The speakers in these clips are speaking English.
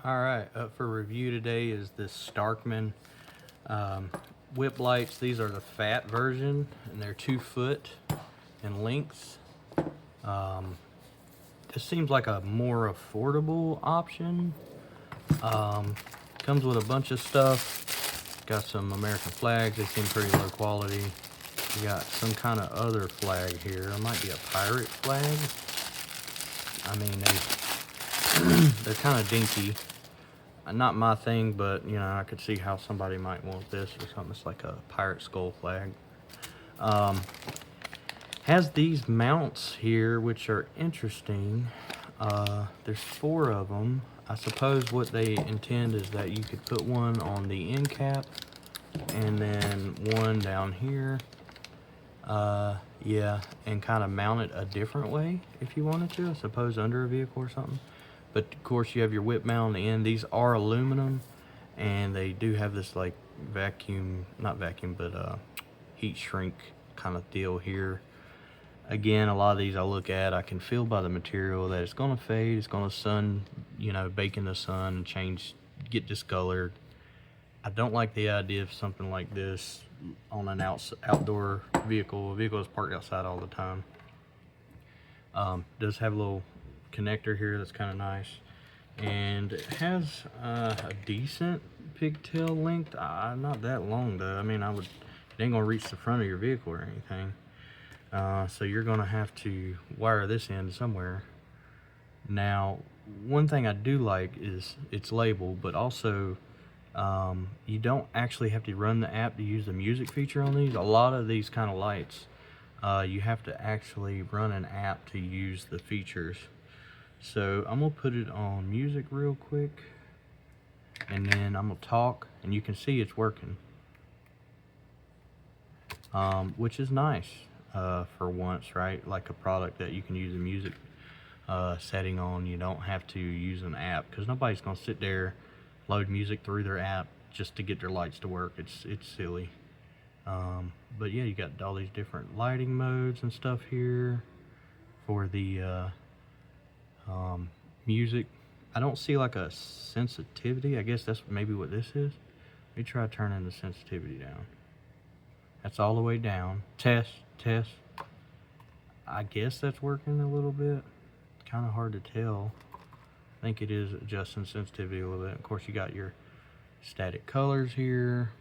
Alright, up for review today is this STARKMAN whip lights. These are the fat version and they're 2 foot in length. This seems like a more affordable option. Comes with a bunch of stuff. Got some American flags, they seem pretty low quality. You got some kind of other flag here. It might be a pirate flag. I mean, they're kind of dinky. Not my thing, but you know, I could see how somebody might want this or something. It's like a pirate skull flag. Has these mounts here, which are interesting. There's 4 of them. I suppose what they intend is that you could put one on the end cap and then one down here. Yeah, and kind of mount it a different way if you wanted to, I suppose under a vehicle or something. But of course you have your whip mount on the end. These are aluminum and they do have this like heat shrink kind of deal here. Again, a lot of these I look at, I can feel by the material that it's gonna fade, it's gonna bake in the sun and get discolored. I don't like the idea of something like this on an outdoor vehicle. A vehicle is parked outside all the time. Does have a little connector here that's kind of nice, and it has a decent pigtail length. Not that long though. I mean, it ain't gonna reach the front of your vehicle or anything. So you're gonna have to wire this in somewhere. Now, one thing I do like is it's labeled, but also you don't actually have to run the app to use the music feature on these. A lot of these kind of lights, you have to actually run an app to use the features. So I'm gonna put it on music real quick, and then I'm gonna talk, and you can see it's working, which is nice for once, right? Like a product that you can use a music setting on. You don't have to use an app, because nobody's gonna sit there load music through their app just to get their lights to work. It's silly. But yeah, you got all these different lighting modes and stuff here for the music. I don't see like a sensitivity. I guess that's maybe what this is. Let me try turning the sensitivity down. That's all the way down. Test. I guess that's working a little bit. It's kind of hard to tell. I think it is adjusting sensitivity a little bit. Of course, you got your static colors here,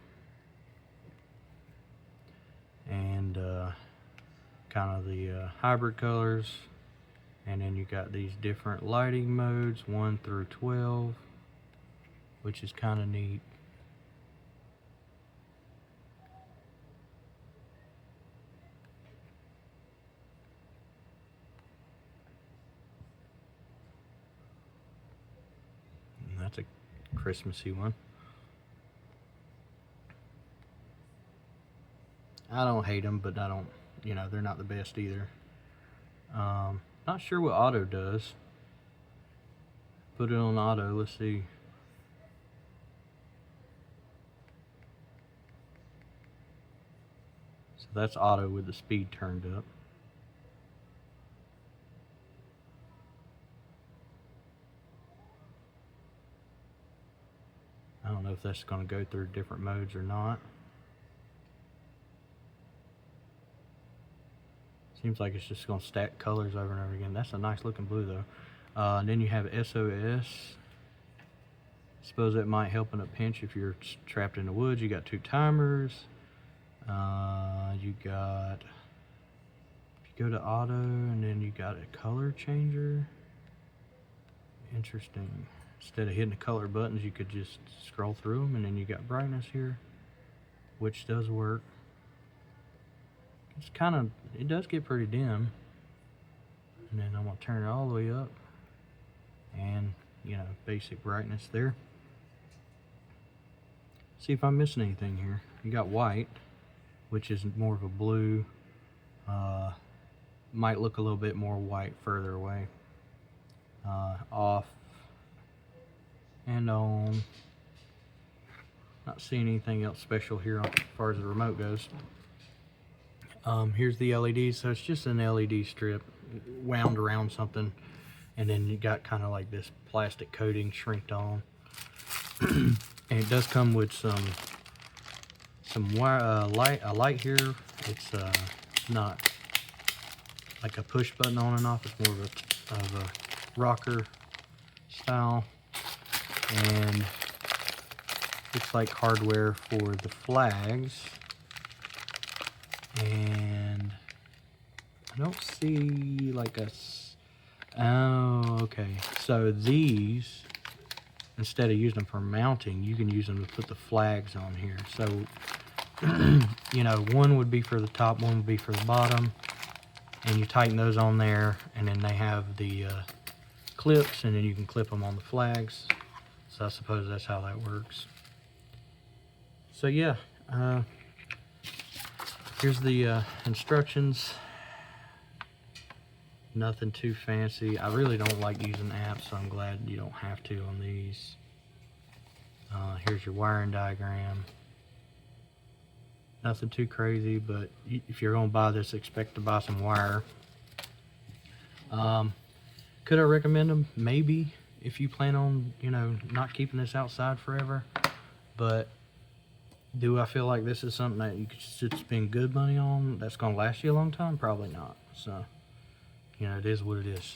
and kind of the hybrid colors. And then you got these different lighting modes, 1 through 12, which is kind of neat. And that's a Christmassy one. I don't hate them, but I don't, they're not the best either. Not sure what auto does. Put it on auto, let's see. So that's auto with the speed turned up. I don't know if that's going to go through different modes or not. Seems like it's just going to stack colors over and over again. That's a nice looking blue though. And then you have SOS. Suppose that might help in a pinch if you're trapped in the woods. You got 2 timers. You got, if you go to auto, and then you got a color changer. Interesting. Instead of hitting the color buttons, you could just scroll through them, and then you got brightness here, which does work. It does get pretty dim. And then I'm gonna turn it all the way up, and basic brightness there. See if I'm missing anything here. You got white, which is more of a blue. Might look a little bit more white further away. Off and on. Not seeing anything else special here as far as the remote goes. Here's the LED. So it's just an LED strip wound around something, and then you got kind of like this plastic coating shrinked on. And it does come with some wire, a light here. It's not like a push button on and off. It's more of a rocker style, and looks like hardware for the flags. And I don't see like oh, okay. So these, instead of using them for mounting, you can use them to put the flags on here. So, you know, one would be for the top, one would be for the bottom, and you tighten those on there, and then they have the clips, and then you can clip them on the flags. So I suppose that's how that works. So yeah, here's the instructions. Nothing too fancy. I really don't like using apps, so I'm glad you don't have to on these. Here's your wiring diagram. Nothing too crazy, but if you're going to buy this, expect to buy some wire. Could I recommend them? Maybe, if you plan on, you know, not keeping this outside forever. But do I feel like this is something that you should spend good money on that's going to last you a long time? Probably not. So, you know, it is what it is.